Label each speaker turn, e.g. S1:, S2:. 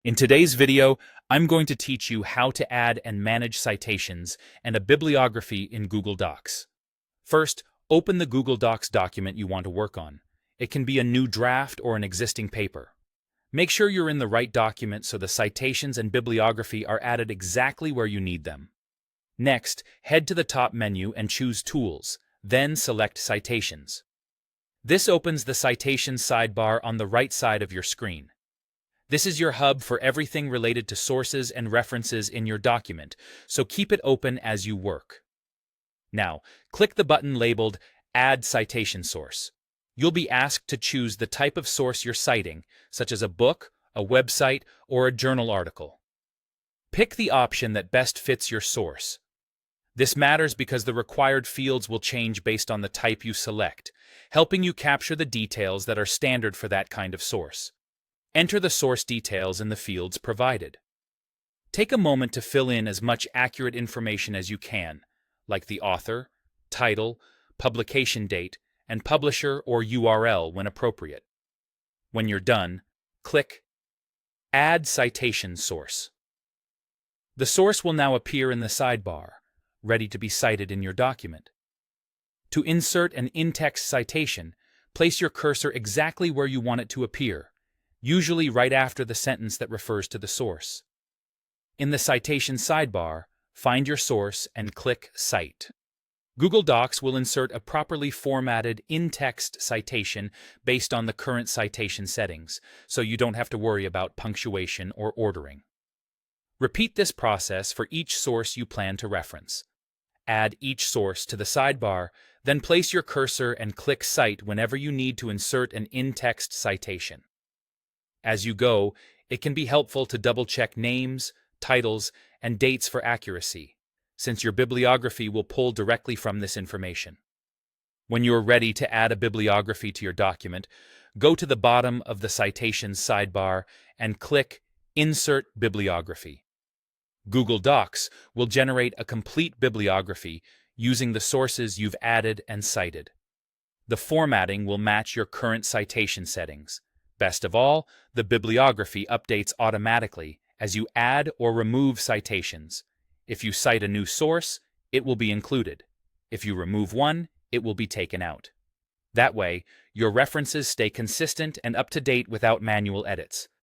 S1: In today's video, I'm going to teach you how to add and manage citations and a bibliography in Google Docs. First, open the Google Docs document you want to work on. It can be a new draft or an existing paper. Make sure you're in the right document so the citations and bibliography are added exactly where you need them. Next, head to the top menu and choose Tools, then select Citations. This opens the Citations sidebar on the right side of your screen. This is your hub for everything related to sources and references in your document, so keep it open as you work. Now, click the button labeled Add Citation Source. You'll be asked to choose the type of source you're citing, such as a book, a website, or a journal article. Pick the option that best fits your source. This matters because the required fields will change based on the type you select, helping you capture the details that are standard for that kind of source. Enter the source details in the fields provided. Take a moment to fill in as much accurate information as you can, like the author, title, publication date, and publisher or URL when appropriate. When you're done, click Add Citation Source. The source will now appear in the sidebar, ready to be cited in your document. To insert an in-text citation, place your cursor exactly where you want it to appear, usually right after the sentence that refers to the source. In the citation sidebar, find your source and click Cite. Google Docs will insert a properly formatted in-text citation based on the current citation settings, so you don't have to worry about punctuation or ordering. Repeat this process for each source you plan to reference. Add each source to the sidebar, then place your cursor and click Cite whenever you need to insert an in-text citation. As you go, it can be helpful to double-check names, titles, and dates for accuracy, since your bibliography will pull directly from this information. When you're ready to add a bibliography to your document, go to the bottom of the Citations sidebar and click Insert Bibliography. Google Docs will generate a complete bibliography using the sources you've added and cited. The formatting will match your current citation settings. Best of all, the bibliography updates automatically as you add or remove citations. If you cite a new source, it will be included. If you remove one, it will be taken out. That way, your references stay consistent and up to date without manual edits.